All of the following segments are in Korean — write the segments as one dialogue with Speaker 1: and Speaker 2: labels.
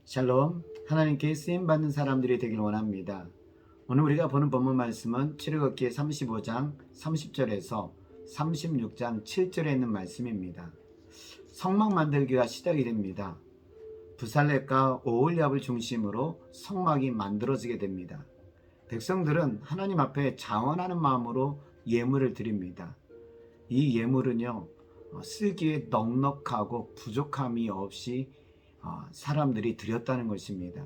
Speaker 1: 샬롬, 하나님께 쓰임받는 사람들이 되길 원합니다. 오늘 우리가 보는 본문 말씀은 출애굽기 35장 30절에서 36장 7절에 있는 말씀입니다. 성막 만들기가 시작이 됩니다. 부살렙과 오홀리압을 중심으로 성막이 만들어지게 됩니다. 백성들은 하나님 앞에 자원하는 마음으로 예물을 드립니다. 이 예물은요, 쓰기에 넉넉하고 부족함이 없이 사람들이 드렸다는 것입니다.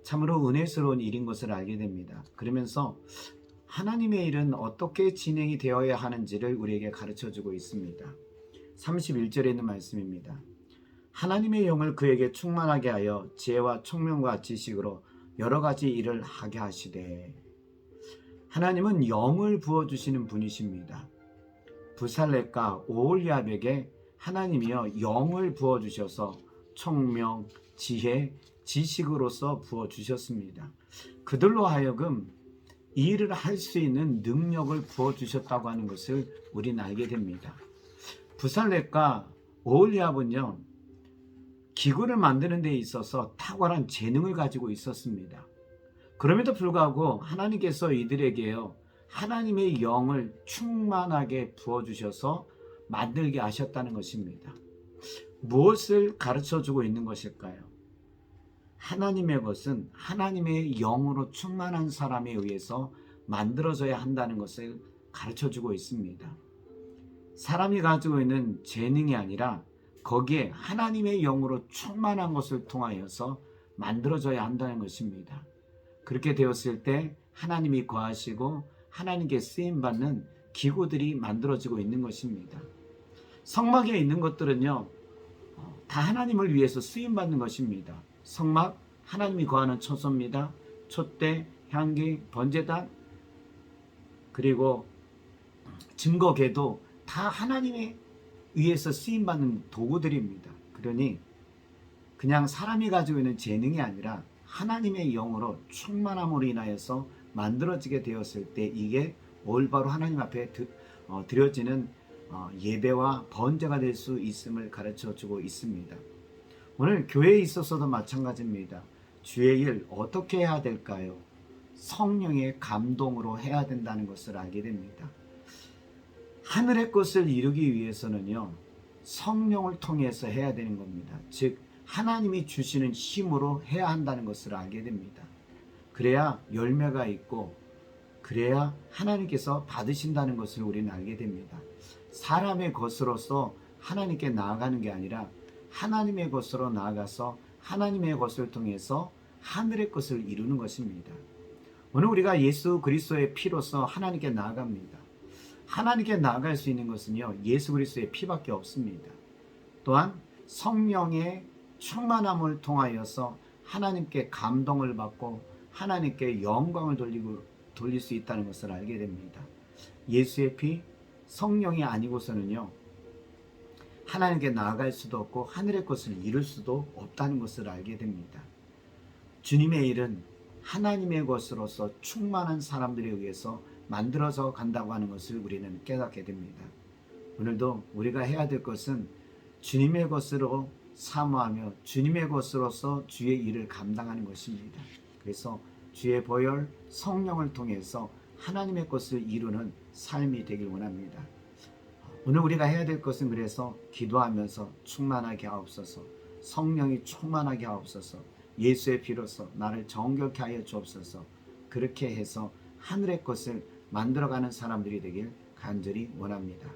Speaker 1: 참으로 은혜스러운 일인 것을 알게 됩니다. 그러면서 하나님의 일은 어떻게 진행이 되어야 하는지를 우리에게 가르쳐주고 있습니다. 31절에 있는 말씀입니다. 하나님의 영을 그에게 충만하게 하여 지혜와 총명과 지식으로 여러 가지 일을 하게 하시되. 하나님은 영을 부어주시는 분이십니다. 부살렙과 오홀리압에게 하나님이여 영을 부어주셔서 총명, 지혜, 지식으로서 부어주셨습니다. 그들로 하여금 이 일을 할 수 있는 능력을 부어주셨다고 하는 것을 우리는 알게 됩니다. 부살렙과 오홀리압은요, 기구를 만드는 데 있어서 탁월한 재능을 가지고 있었습니다. 그럼에도 불구하고 하나님께서 이들에게요, 하나님의 영을 충만하게 부어주셔서 만들게 하셨다는 것입니다. 무엇을 가르쳐주고 있는 것일까요? 하나님의 것은 하나님의 영으로 충만한 사람에 의해서 만들어져야 한다는 것을 가르쳐주고 있습니다. 사람이 가지고 있는 재능이 아니라 거기에 하나님의 영으로 충만한 것을 통하여서 만들어져야 한다는 것입니다. 그렇게 되었을 때 하나님이 거하시고 하나님께 쓰임받는 기구들이 만들어지고 있는 것입니다. 성막에 있는 것들은요, 다 하나님을 위해서 쓰임받는 것입니다. 성막, 하나님이 거하는 처소입니다. 촛대, 향기, 번제단, 그리고 증거궤도 다 하나님에 의해서 쓰임받는 도구들입니다. 그러니 그냥 사람이 가지고 있는 재능이 아니라 하나님의 영으로 충만함으로 인하여서 만들어지게 되었을 때 이게 올바로 하나님 앞에 드려지는 예배와 번제가 될 수 있음을 가르쳐주고 있습니다. 오늘 교회에 있어서도 마찬가지입니다. 주의 일 어떻게 해야 될까요? 성령의 감동으로 해야 된다는 것을 알게 됩니다. 하늘의 것을 이루기 위해서는요, 성령을 통해서 해야 되는 겁니다. 즉 하나님이 주시는 힘으로 해야 한다는 것을 알게 됩니다. 그래야 열매가 있고 그래야 하나님께서 받으신다는 것을 우리는 알게 됩니다. 사람의 것으로서 하나님께 나아가는 게 아니라 하나님의 것으로 나아가서 하나님의 것을 통해서 하늘의 것을 이루는 것입니다. 오늘 우리가 예수 그리스도의 피로서 하나님께 나아갑니다. 하나님께 나아갈 수 있는 것은요, 예수 그리스도의 피밖에 없습니다. 또한 성령의 충만함을 통하여서 하나님께 감동을 받고 하나님께 영광을 돌릴 수 있다는 것을 알게 됩니다. 예수의 피, 성령이 아니고서는요, 하나님께 나아갈 수도 없고 하늘의 것을 이룰 수도 없다는 것을 알게 됩니다. 주님의 일은 하나님의 것으로서 충만한 사람들에 의해서 만들어져 간다고 하는 것을 우리는 깨닫게 됩니다. 오늘도 우리가 해야 될 것은 주님의 것으로 사모하며 주님의 것으로서 주의 일을 감당하는 것입니다. 그래서 주의 보혈 성령을 통해서 하나님의 것을 이루는 삶이 되길 원합니다. 오늘 우리가 해야 될 것은 그래서 기도하면서 충만하게 하옵소서, 성령이 충만하게 하옵소서, 예수의 피로서 나를 정결케 하여 주옵소서, 그렇게 해서 하늘의 것을 만들어가는 사람들이 되길 간절히 원합니다.